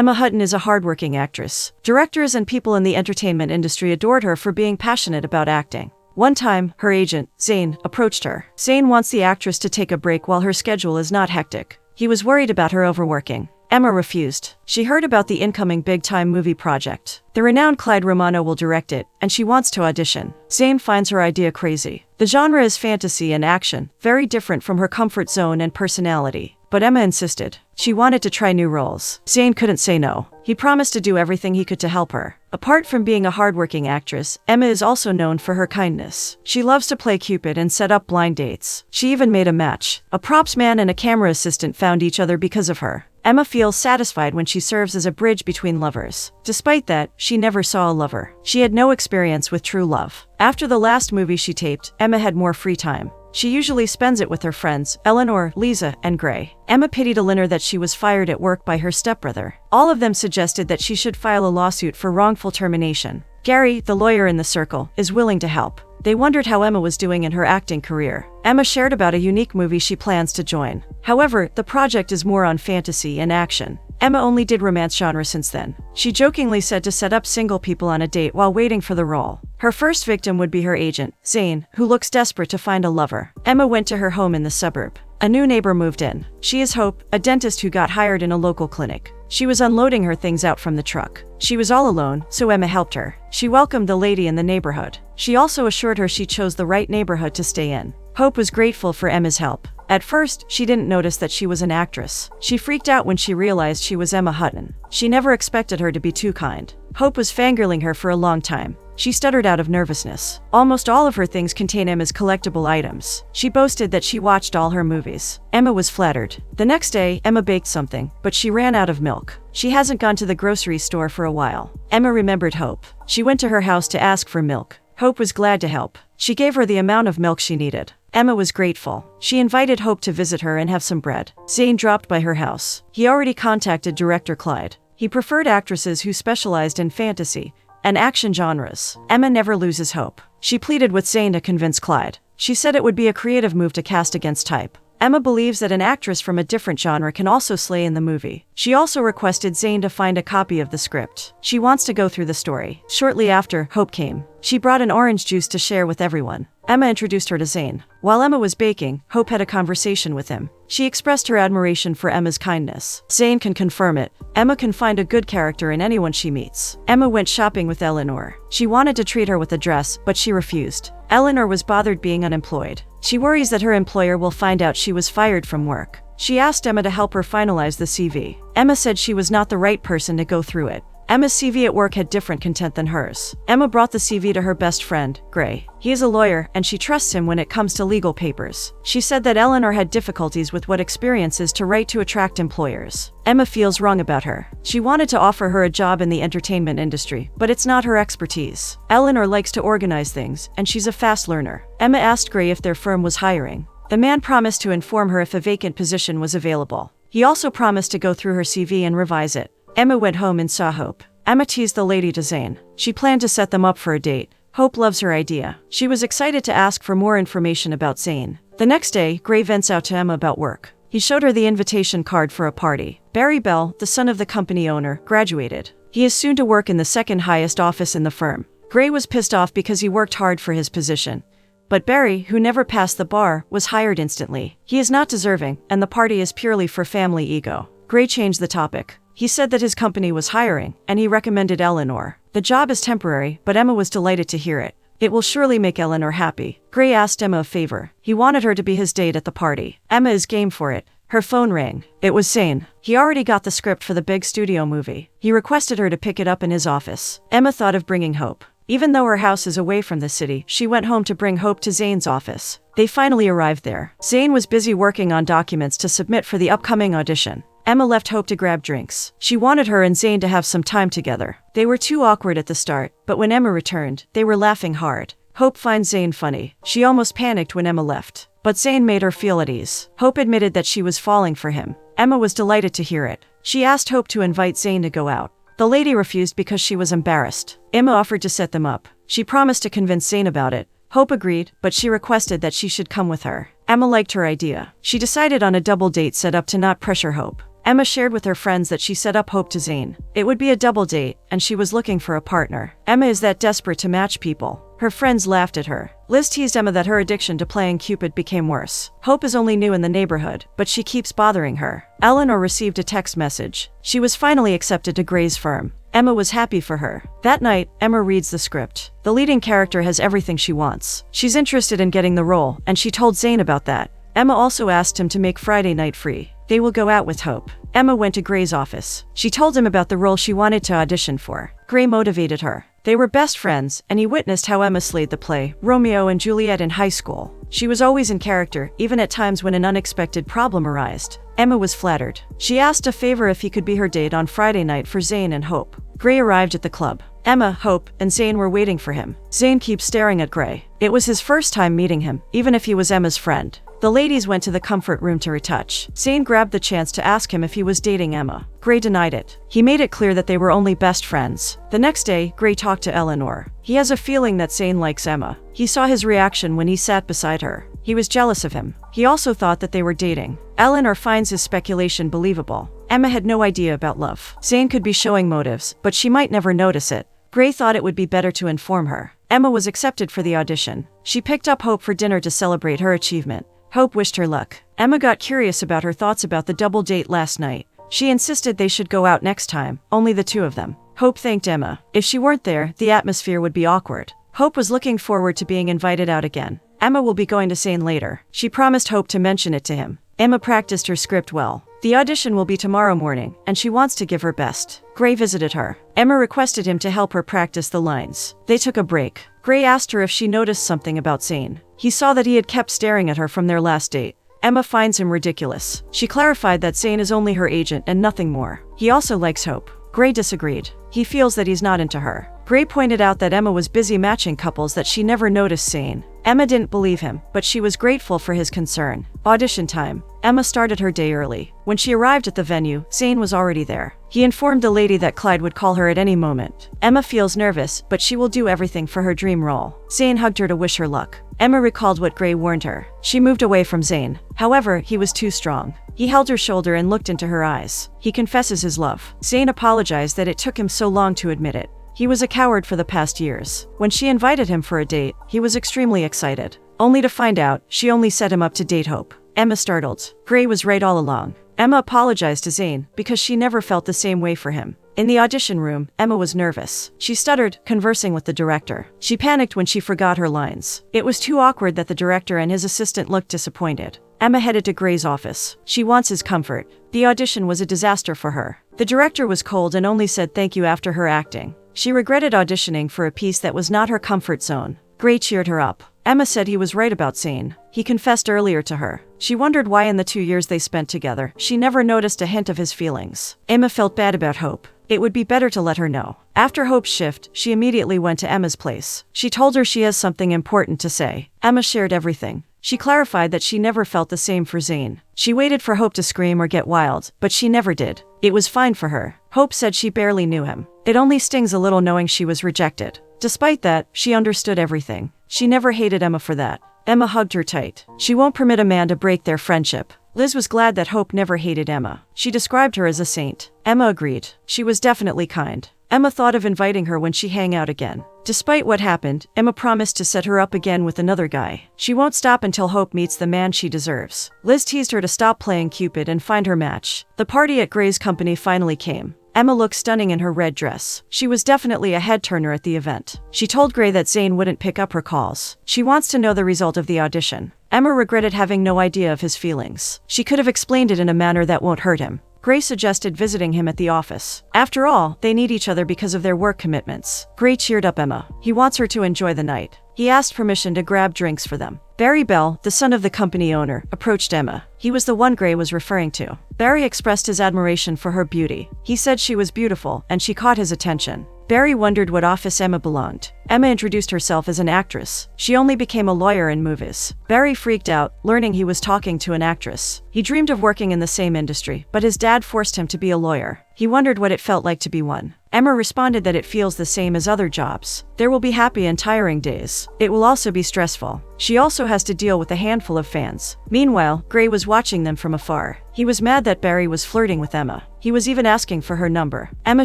Emma Hutton is a hardworking actress. Directors and people in the entertainment industry adored her for being passionate about acting. One time, her agent, Zane, approached her. Zane wants the actress to take a break while her schedule is not hectic. He was worried about her overworking. Emma refused. She heard about the incoming big-time movie project. The renowned Clyde Romano will direct it, and she wants to audition. Zane finds her idea crazy. The genre is fantasy and action, very different from her comfort zone and personality. But Emma insisted. She wanted to try new roles. Zane couldn't say no. He promised to do everything he could to help her. Apart from being a hardworking actress, Emma is also known for her kindness. She loves to play Cupid and set up blind dates. She even made a match. A props man and a camera assistant found each other because of her. Emma feels satisfied when she serves as a bridge between lovers. Despite that, she never saw a lover. She had no experience with true love. After the last movie she taped, Emma had more free time. She usually spends it with her friends, Eleanor, Lisa, and Gray. Emma pitied Eleanor that she was fired at work by her stepbrother. All of them suggested that she should file a lawsuit for wrongful termination. Gary, the lawyer in the circle, is willing to help. They wondered how Emma was doing in her acting career. Emma shared about a unique movie she plans to join. However, the project is more on fantasy and action. Emma only did romance genre since then. She jokingly said to set up single people on a date while waiting for the role. Her first victim would be her agent, Zane, who looks desperate to find a lover. Emma went to her home in the suburb. A new neighbor moved in. She is Hope, a dentist who got hired in a local clinic. She was unloading her things out from the truck. She was all alone, so Emma helped her. She welcomed the lady in the neighborhood. She also assured her she chose the right neighborhood to stay in. Hope was grateful for Emma's help. At first, she didn't notice that she was an actress. She freaked out when she realized she was Emma Hutton. She never expected her to be too kind. Hope was fangirling her for a long time. She stuttered out of nervousness. Almost all of her things contain Emma's collectible items. She boasted that she watched all her movies. Emma was flattered. The next day, Emma baked something, but she ran out of milk. She hasn't gone to the grocery store for a while. Emma remembered Hope. She went to her house to ask for milk. Hope was glad to help. She gave her the amount of milk she needed. Emma was grateful. She invited Hope to visit her and have some bread. Zane dropped by her house. He already contacted director Clyde. He preferred actresses who specialized in fantasy and action genres. Emma never loses hope. She pleaded with Zane to convince Clyde. She said it would be a creative move to cast against type. Emma believes that an actress from a different genre can also slay in the movie. She also requested Zane to find a copy of the script. She wants to go through the story. Shortly after, Hope came. She brought an orange juice to share with everyone. Emma introduced her to Zane. While Emma was baking, Hope had a conversation with him. She expressed her admiration for Emma's kindness. Zane can confirm it. Emma can find a good character in anyone she meets. Emma went shopping with Eleanor. She wanted to treat her with a dress, but she refused. Eleanor was bothered being unemployed. She worries that her employer will find out she was fired from work. She asked Emma to help her finalize the CV. Emma said she was not the right person to go through it. Emma's CV at work had different content than hers. Emma brought the CV to her best friend, Gray. He is a lawyer, and she trusts him when it comes to legal papers. She said that Eleanor had difficulties with what experiences to write to attract employers. Emma feels wrong about her. She wanted to offer her a job in the entertainment industry, but it's not her expertise. Eleanor likes to organize things, and she's a fast learner. Emma asked Gray if their firm was hiring. The man promised to inform her if a vacant position was available. He also promised to go through her CV and revise it. Emma went home and saw Hope. Emma teased the lady to Zane. She planned to set them up for a date. Hope loves her idea. She was excited to ask for more information about Zane. The next day, Gray vents out to Emma about work. He showed her the invitation card for a party. Barry Bell, the son of the company owner, graduated. He is soon to work in the second highest office in the firm. Gray was pissed off because he worked hard for his position. But Barry, who never passed the bar, was hired instantly. He is not deserving, and the party is purely for family ego. Gray changed the topic. He said that his company was hiring, and he recommended Eleanor. The job is temporary, but Emma was delighted to hear it. It will surely make Eleanor happy. Gray asked Emma a favor. He wanted her to be his date at the party. Emma is game for it. Her phone rang. It was Zane. He already got the script for the big studio movie. He requested her to pick it up in his office. Emma thought of bringing Hope. Even though her house is away from the city, she went home to bring Hope to Zane's office. They finally arrived there. Zane was busy working on documents to submit for the upcoming audition. Emma left Hope to grab drinks. She wanted her and Zane to have some time together. They were too awkward at the start, but when Emma returned, they were laughing hard. Hope finds Zane funny. She almost panicked when Emma left. But Zane made her feel at ease. Hope admitted that she was falling for him. Emma was delighted to hear it. She asked Hope to invite Zane to go out. The lady refused because she was embarrassed. Emma offered to set them up. She promised to convince Zane about it. Hope agreed, but she requested that she should come with her. Emma liked her idea. She decided on a double date set up to not pressure Hope. Emma shared with her friends that she set up Hope to Zane. It would be a double date, and she was looking for a partner. Emma is that desperate to match people. Her friends laughed at her. Liz teased Emma that her addiction to playing Cupid became worse. Hope is only new in the neighborhood, but she keeps bothering her. Eleanor received a text message. She was finally accepted to Gray's firm. Emma was happy for her. That night, Emma reads the script. The leading character has everything she wants. She's interested in getting the role, and she told Zane about that. Emma also asked him to make Friday night free. They will go out with Hope. Emma went to Gray's office. She told him about the role she wanted to audition for. Gray motivated her. They were best friends, and he witnessed how Emma slayed the play, Romeo and Juliet, in high school. She was always in character, even at times when an unexpected problem arose. Emma was flattered. She asked a favor if he could be her date on Friday night for Zane and Hope. Gray arrived at the club. Emma, Hope, and Zane were waiting for him. Zane keeps staring at Gray. It was his first time meeting him, even if he was Emma's friend. The ladies went to the comfort room to retouch. Zane grabbed the chance to ask him if he was dating Emma. Gray denied it. He made it clear that they were only best friends. The next day, Gray talked to Eleanor. He has a feeling that Zane likes Emma. He saw his reaction when he sat beside her. He was jealous of him. He also thought that they were dating. Eleanor finds his speculation believable. Emma had no idea about love. Zane could be showing motives, but she might never notice it. Gray thought it would be better to inform her. Emma was accepted for the audition. She picked up Hope for dinner to celebrate her achievement. Hope wished her luck. Emma got curious about her thoughts about the double date last night. She insisted they should go out next time, only the two of them. Hope thanked Emma. If she weren't there, the atmosphere would be awkward. Hope was looking forward to being invited out again. Emma will be going to Zane later. She promised Hope to mention it to him. Emma practiced her script well. The audition will be tomorrow morning, and she wants to give her best. Gray visited her. Emma requested him to help her practice the lines. They took a break. Gray asked her if she noticed something about Zane. He saw that he had kept staring at her from their last date. Emma finds him ridiculous. She clarified that Zane is only her agent and nothing more. He also likes Hope. Gray disagreed. He feels that he's not into her. Gray pointed out that Emma was busy matching couples that she never noticed Zane. Emma didn't believe him, but she was grateful for his concern. Audition time. Emma started her day early. When she arrived at the venue, Zane was already there. He informed the lady that Clyde would call her at any moment. Emma feels nervous, but she will do everything for her dream role. Zane hugged her to wish her luck. Emma recalled what Gray warned her. She moved away from Zane. However, he was too strong. He held her shoulder and looked into her eyes. He confesses his love. Zane apologized that it took him so long to admit it. He was a coward for the past years. When she invited him for a date, he was extremely excited. Only to find out, she only set him up to date Hope. Emma startled. Gray was right all along. Emma apologized to Zane because she never felt the same way for him. In the audition room, Emma was nervous. She stuttered, conversing with the director. She panicked when she forgot her lines. It was too awkward that the director and his assistant looked disappointed. Emma headed to Gray's office. She wants his comfort. The audition was a disaster for her. The director was cold and only said thank you after her acting. She regretted auditioning for a piece that was not her comfort zone. Gray cheered her up. Emma said he was right about Zane. He confessed earlier to her. She wondered why in the 2 years they spent together, she never noticed a hint of his feelings. Emma felt bad about Hope. It would be better to let her know. After Hope's shift, she immediately went to Emma's place. She told her she has something important to say. Emma shared everything. She clarified that she never felt the same for Zane. She waited for Hope to scream or get wild, but she never did. It was fine for her. Hope said she barely knew him. It only stings a little knowing she was rejected. Despite that, she understood everything. She never hated Emma for that. Emma hugged her tight. She won't permit a man to break their friendship. Liz was glad that Hope never hated Emma. She described her as a saint. Emma agreed. She was definitely kind. Emma thought of inviting her when she hang out again. Despite what happened, Emma promised to set her up again with another guy. She won't stop until Hope meets the man she deserves. Liz teased her to stop playing Cupid and find her match. The party at Gray's company finally came. Emma looked stunning in her red dress. She was definitely a head-turner at the event. She told Gray that Zane wouldn't pick up her calls. She wants to know the result of the audition. Emma regretted having no idea of his feelings. She could have explained it in a manner that won't hurt him. Gray suggested visiting him at the office. After all, they need each other because of their work commitments. Gray cheered up Emma. He wants her to enjoy the night. He asked permission to grab drinks for them. Barry Bell, the son of the company owner, approached Emma. He was the one Gray was referring to. Barry expressed his admiration for her beauty. He said she was beautiful, and she caught his attention. Barry wondered what office Emma belonged. Emma introduced herself as an actress. She only became a lawyer in movies. Barry freaked out, learning he was talking to an actress. He dreamed of working in the same industry, but his dad forced him to be a lawyer. He wondered what it felt like to be one. Emma responded that it feels the same as other jobs. There will be happy and tiring days. It will also be stressful. She also also has to deal with a handful of fans. Meanwhile, Gray was watching them from afar. He was mad that Barry was flirting with Emma. He was even asking for her number. Emma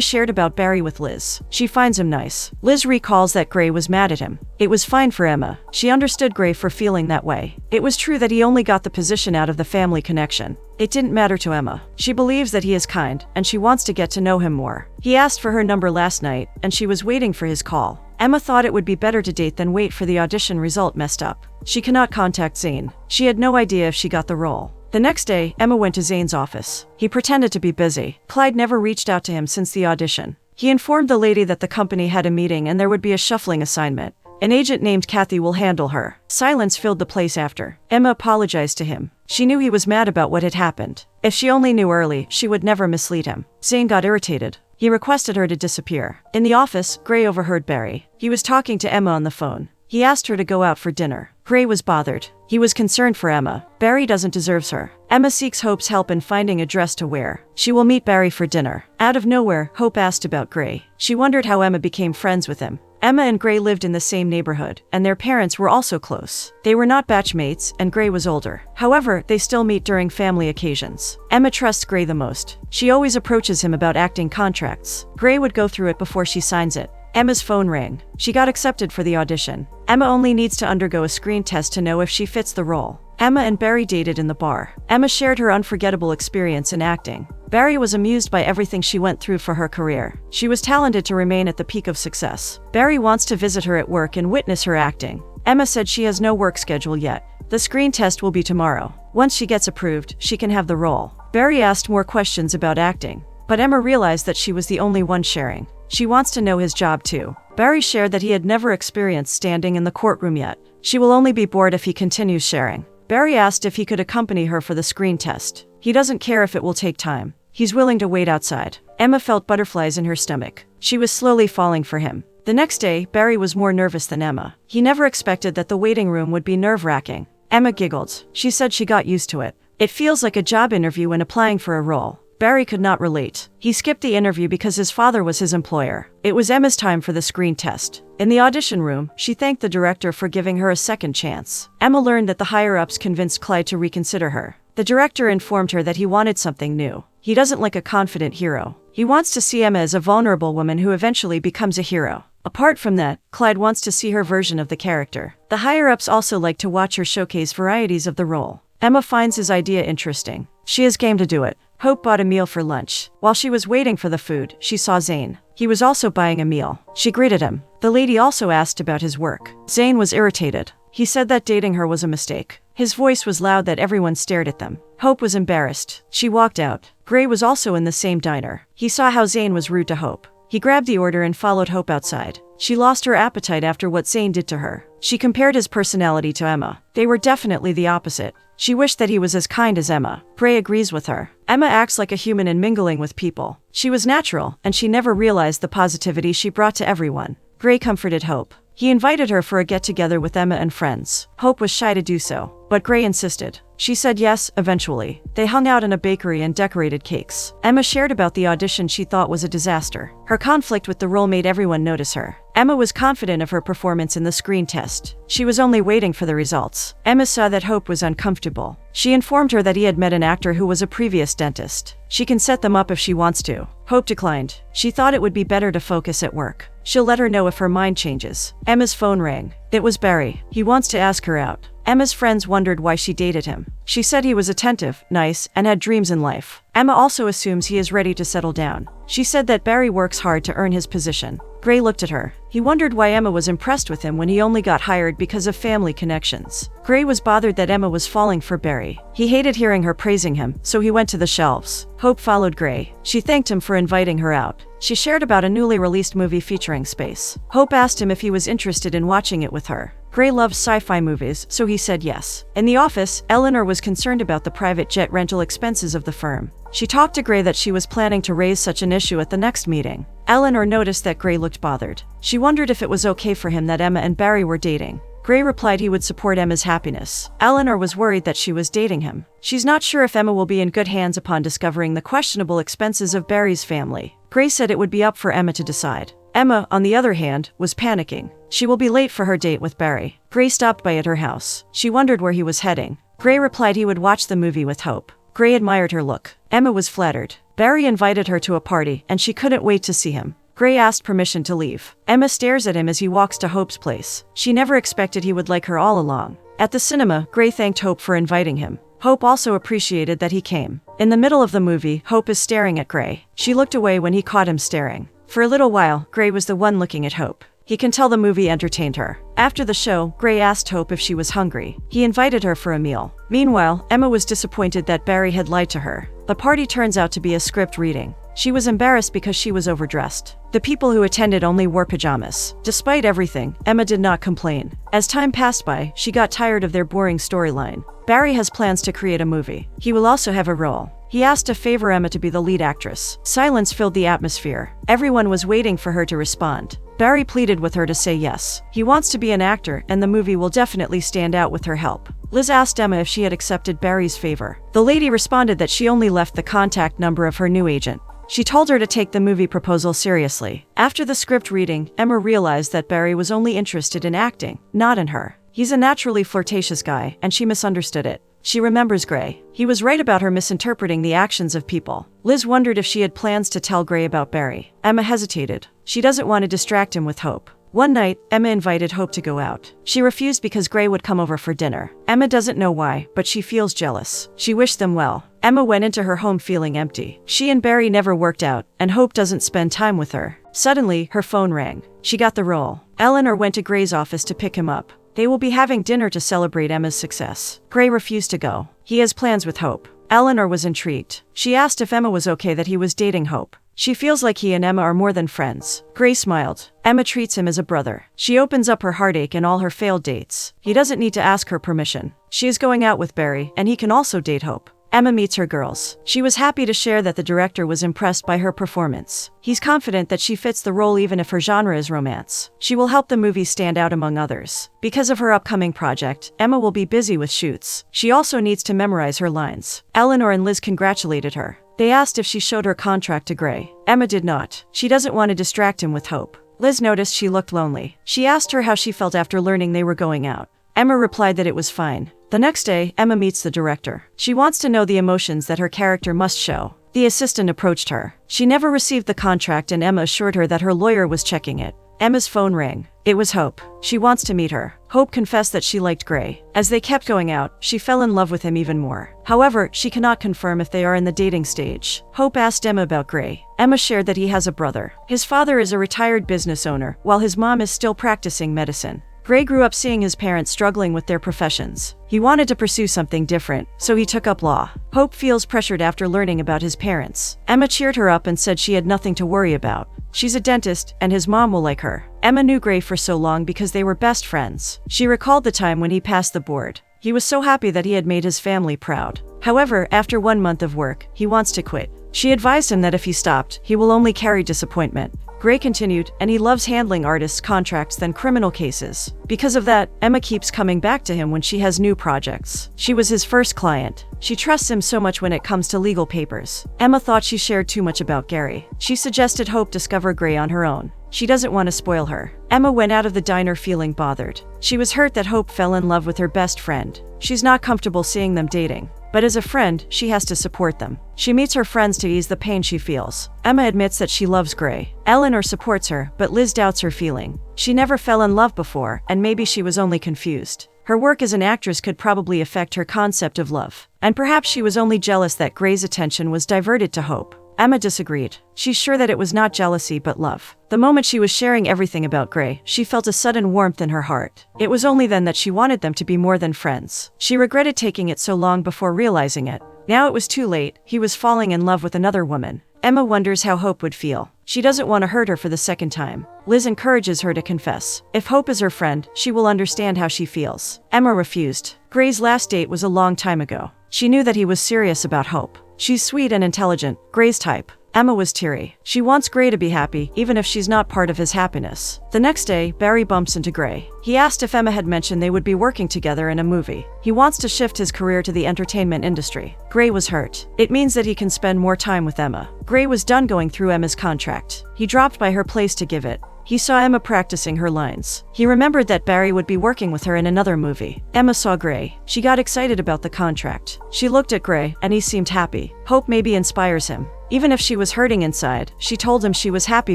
shared about Barry with Liz. She finds him nice. Liz recalls that Gray was mad at him. It was fine for Emma. She understood Gray for feeling that way. It was true that he only got the position out of the family connection. It didn't matter to Emma. She believes that he is kind, and she wants to get to know him more. He asked for her number last night, and she was waiting for his call. Emma thought it would be better to date than wait for the audition result messed up. She cannot contact Zane. She had no idea if she got the role. The next day, Emma went to Zane's office. He pretended to be busy. Clyde never reached out to him since the audition. He informed the lady that the company had a meeting and there would be a shuffling assignment. An agent named Kathy will handle her. Silence filled the place after. Emma apologized to him. She knew he was mad about what had happened. If she only knew early, she would never mislead him. Zane got irritated. He requested her to disappear. In the office, Gray overheard Barry. He was talking to Emma on the phone. He asked her to go out for dinner. Gray was bothered. He was concerned for Emma. Barry doesn't deserve her. Emma seeks Hope's help in finding a dress to wear. She will meet Barry for dinner. Out of nowhere, Hope asked about Gray. She wondered how Emma became friends with him. Emma and Gray lived in the same neighborhood, and their parents were also close. They were not batchmates, and Gray was older. However, they still meet during family occasions. Emma trusts Gray the most. She always approaches him about acting contracts. Gray would go through it before she signs it. Emma's phone rang. She got accepted for the audition. Emma only needs to undergo a screen test to know if she fits the role. Emma and Barry dated in the bar. Emma shared her unforgettable experience in acting. Barry was amused by everything she went through for her career. She was talented to remain at the peak of success. Barry wants to visit her at work and witness her acting. Emma said she has no work schedule yet. The screen test will be tomorrow. Once she gets approved, she can have the role. Barry asked more questions about acting, but Emma realized that she was the only one sharing. She wants to know his job too. Barry shared that he had never experienced standing in the courtroom yet. She will only be bored if he continues sharing. Barry asked if he could accompany her for the screen test. He doesn't care if it will take time. He's willing to wait outside. Emma felt butterflies in her stomach. She was slowly falling for him. The next day, Barry was more nervous than Emma. He never expected that the waiting room would be nerve-wracking. Emma giggled. She said she got used to it. It feels like a job interview when applying for a role. Barry could not relate. He skipped the interview because his father was his employer. It was Emma's time for the screen test. In the audition room, she thanked the director for giving her a second chance. Emma learned that the higher-ups convinced Clyde to reconsider her. The director informed her that he wanted something new. He doesn't like a confident hero. He wants to see Emma as a vulnerable woman who eventually becomes a hero. Apart from that, Clyde wants to see her version of the character. The higher-ups also like to watch her showcase varieties of the role. Emma finds his idea interesting. She is game to do it. Hope bought a meal for lunch. While she was waiting for the food, she saw Zane. He was also buying a meal. She greeted him. The lady also asked about his work. Zane was irritated. He said that dating her was a mistake. His voice was loud that everyone stared at them. Hope was embarrassed. She walked out. Gray was also in the same diner. He saw how Zane was rude to Hope. He grabbed the order and followed Hope outside. She lost her appetite after what Zane did to her. She compared his personality to Emma. They were definitely the opposite. She wished that he was as kind as Emma. Gray agrees with her. Emma acts like a human in mingling with people. She was natural, and she never realized the positivity she brought to everyone. Gray comforted Hope. He invited her for a get-together with Emma and friends. Hope was shy to do so, but Gray insisted. She said yes, eventually. They hung out in a bakery and decorated cakes. Emma shared about the audition she thought was a disaster. Her conflict with the role made everyone notice her. Emma was confident of her performance in the screen test. She was only waiting for the results. Emma saw that Hope was uncomfortable. She informed her that he had met an actor who was a previous dentist. She can set them up if she wants to. Hope declined. She thought it would be better to focus at work. She'll let her know if her mind changes. Emma's phone rang. It was Barry. He wants to ask her out. Emma's friends wondered why she dated him. She said he was attentive, nice, and had dreams in life. Emma also assumes he is ready to settle down. She said that Barry works hard to earn his position. Gray looked at her. He wondered why Emma was impressed with him when he only got hired because of family connections. Gray was bothered that Emma was falling for Barry. He hated hearing her praising him, so he went to the shelves. Hope followed Gray. She thanked him for inviting her out. She shared about a newly released movie featuring space. Hope asked him if he was interested in watching it with her. Gray loves sci-fi movies, so he said yes. In the office, Eleanor was concerned about the private jet rental expenses of the firm. She talked to Gray that she was planning to raise such an issue at the next meeting. Eleanor noticed that Gray looked bothered. She wondered if it was okay for him that Emma and Barry were dating. Gray replied he would support Emma's happiness. Eleanor was worried that she was dating him. She's not sure if Emma will be in good hands upon discovering the questionable expenses of Barry's family. Gray said it would be up for Emma to decide. Emma, on the other hand, was panicking. She will be late for her date with Barry. Gray stopped by at her house. She wondered where he was heading. Gray replied he would watch the movie with Hope. Gray admired her look. Emma was flattered. Barry invited her to a party, and she couldn't wait to see him. Gray asked permission to leave. Emma stares at him as he walks to Hope's place. She never expected he would like her all along. At the cinema, Gray thanked Hope for inviting him. Hope also appreciated that he came. In the middle of the movie, Hope is staring at Gray. She looked away when he caught him staring. For a little while, Gray was the one looking at Hope. He can tell the movie entertained her. After the show, Gray asked Hope if she was hungry. He invited her for a meal. Meanwhile, Emma was disappointed that Barry had lied to her. The party turns out to be a script reading. She was embarrassed because she was overdressed. The people who attended only wore pajamas. Despite everything, Emma did not complain. As time passed by, she got tired of their boring storyline. Barry has plans to create a movie. He will also have a role. He asked to favor Emma to be the lead actress. Silence filled the atmosphere. Everyone was waiting for her to respond. Barry pleaded with her to say yes. He wants to be an actor, and the movie will definitely stand out with her help. Liz asked Emma if she had accepted Barry's favor. The lady responded that she only left the contact number of her new agent. She told her to take the movie proposal seriously. After the script reading, Emma realized that Barry was only interested in acting, not in her. He's a naturally flirtatious guy, and she misunderstood it. She remembers Gray. He was right about her misinterpreting the actions of people. Liz wondered if she had plans to tell Gray about Barry. Emma hesitated. She doesn't want to distract him with Hope. One night, Emma invited Hope to go out. She refused because Gray would come over for dinner. Emma doesn't know why, but she feels jealous. She wished them well. Emma went into her home feeling empty. She and Barry never worked out, and Hope doesn't spend time with her. Suddenly, her phone rang. She got the role. Eleanor went to Gray's office to pick him up. They will be having dinner to celebrate Emma's success. Gray refused to go. He has plans with Hope. Eleanor was intrigued. She asked if Emma was okay that he was dating Hope. She feels like he and Emma are more than friends. Gray smiled. Emma treats him as a brother. She opens up her heartache and all her failed dates. He doesn't need to ask her permission. She is going out with Barry, and he can also date Hope. Emma meets her girls. She was happy to share that the director was impressed by her performance. He's confident that she fits the role even if her genre is romance. She will help the movie stand out among others. Because of her upcoming project, Emma will be busy with shoots. She also needs to memorize her lines. Eleanor and Liz congratulated her. They asked if she showed her contract to Gray. Emma did not. She doesn't want to distract him with Hope. Liz noticed she looked lonely. She asked her how she felt after learning they were going out. Emma replied that it was fine. The next day, Emma meets the director. She wants to know the emotions that her character must show. The assistant approached her. She never received the contract, and Emma assured her that her lawyer was checking it. Emma's phone rang. It was Hope. She wants to meet her. Hope confessed that she liked Gray. As they kept going out, she fell in love with him even more. However, she cannot confirm if they are in the dating stage. Hope asked Emma about Gray. Emma shared that he has a brother. His father is a retired business owner, while his mom is still practicing medicine. Gray grew up seeing his parents struggling with their professions. He wanted to pursue something different, so he took up law. Hope feels pressured after learning about his parents. Emma cheered her up and said she had nothing to worry about. She's a dentist, and his mom will like her. Emma knew Gray for so long because they were best friends. She recalled the time when he passed the board. He was so happy that he had made his family proud. However, after 1 month of work, he wants to quit. She advised him that if he stopped, he will only carry disappointment. Gray continued, and he loves handling artists' contracts than criminal cases. Because of that, Emma keeps coming back to him when she has new projects. She was his first client. She trusts him so much when it comes to legal papers. Emma thought she shared too much about Gary. She suggested Hope discover Gray on her own. She doesn't want to spoil her. Emma went out of the diner feeling bothered. She was hurt that Hope fell in love with her best friend. She's not comfortable seeing them dating. But as a friend, she has to support them. She meets her friends to ease the pain she feels. Emma admits that she loves Gray. Eleanor supports her, but Liz doubts her feeling. She never fell in love before, and maybe she was only confused. Her work as an actress could probably affect her concept of love. And perhaps she was only jealous that Gray's attention was diverted to Hope. Emma disagreed. She's sure that it was not jealousy but love. The moment she was sharing everything about Gray, she felt a sudden warmth in her heart. It was only then that she wanted them to be more than friends. She regretted taking it so long before realizing it. Now it was too late. He was falling in love with another woman. Emma wonders how Hope would feel. She doesn't want to hurt her for the second time. Liz encourages her to confess. If Hope is her friend, she will understand how she feels. Emma refused. Gray's last date was a long time ago. She knew that he was serious about Hope. She's sweet and intelligent, Gray's type. Emma was teary. She wants Gray to be happy, even if she's not part of his happiness. The next day, Barry bumps into Gray. He asked if Emma had mentioned they would be working together in a movie. He wants to shift his career to the entertainment industry. Gray was hurt. It means that he can spend more time with Emma. Gray was done going through Emma's contract. He dropped by her place to give it. He saw Emma practicing her lines. He remembered that Barry would be working with her in another movie. Emma saw Gray. She got excited about the contract. She looked at Gray, and he seemed happy. Hope maybe inspires him. Even if she was hurting inside, she told him she was happy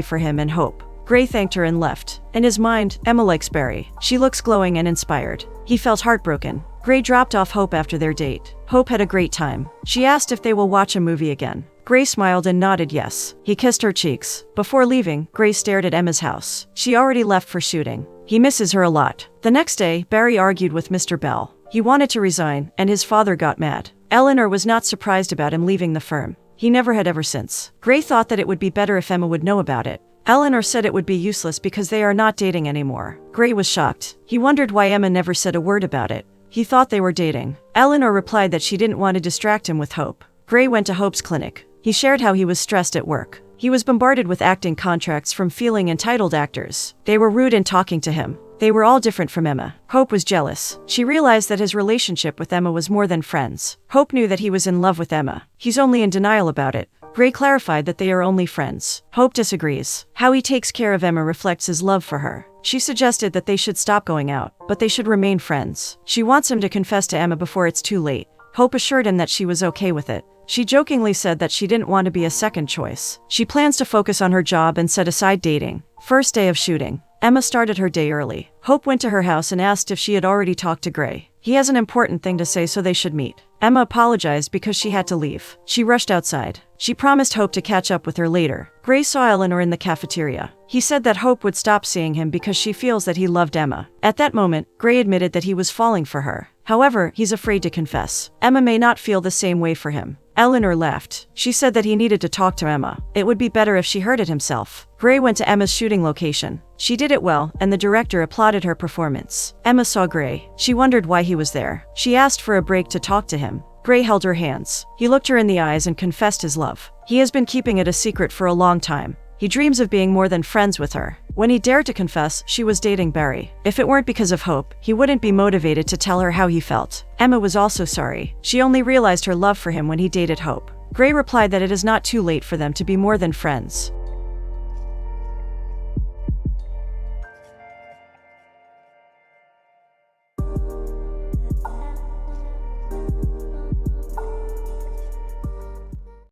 for him and hope. Gray thanked her and left. In his mind, Emma likes Barry. She looks glowing and inspired. He felt heartbroken. Gray dropped off Hope after their date. Hope had a great time. She asked if they will watch a movie again. Gray smiled and nodded yes. He kissed her cheeks. Before leaving, Gray stared at Emma's house. She already left for shooting. He misses her a lot. The next day, Barry argued with Mr. Bell. He wanted to resign, and his father got mad. Eleanor was not surprised about him leaving the firm. He never had ever since. Gray thought that it would be better if Emma would know about it. Eleanor said it would be useless because they are not dating anymore. Gray was shocked. He wondered why Emma never said a word about it. He thought they were dating. Eleanor replied that she didn't want to distract him with Hope. Gray went to Hope's clinic. He shared how he was stressed at work. He was bombarded with acting contracts from feeling entitled actors. They were rude in talking to him. They were all different from Emma. Hope was jealous. She realized that his relationship with Emma was more than friends. Hope knew that he was in love with Emma. He's only in denial about it. Gray clarified that they are only friends. Hope disagrees. How he takes care of Emma reflects his love for her. She suggested that they should stop going out, but they should remain friends. She wants him to confess to Emma before it's too late. Hope assured him that she was okay with it. She jokingly said that she didn't want to be a second choice. She plans to focus on her job and set aside dating. First day of shooting. Emma started her day early. Hope went to her house and asked if she had already talked to Gray. He has an important thing to say, so they should meet. Emma apologized because she had to leave. She rushed outside. She promised Hope to catch up with her later. Gray saw Eleanor in the cafeteria. He said that Hope would stop seeing him because she feels that he loved Emma. At that moment, Gray admitted that he was falling for her. However, he's afraid to confess. Emma may not feel the same way for him. Eleanor laughed. She said that he needed to talk to Emma. It would be better if she heard it himself. Gray went to Emma's shooting location. She did it well, and the director applauded her performance. Emma saw Gray. She wondered why he was there. She asked for a break to talk to him. Gray held her hands. He looked her in the eyes and confessed his love. He has been keeping it a secret for a long time. He dreams of being more than friends with her. When he dared to confess, she was dating Barry. If it weren't because of Hope, he wouldn't be motivated to tell her how he felt. Emma was also sorry. She only realized her love for him when he dated Hope. Gray replied that it is not too late for them to be more than friends.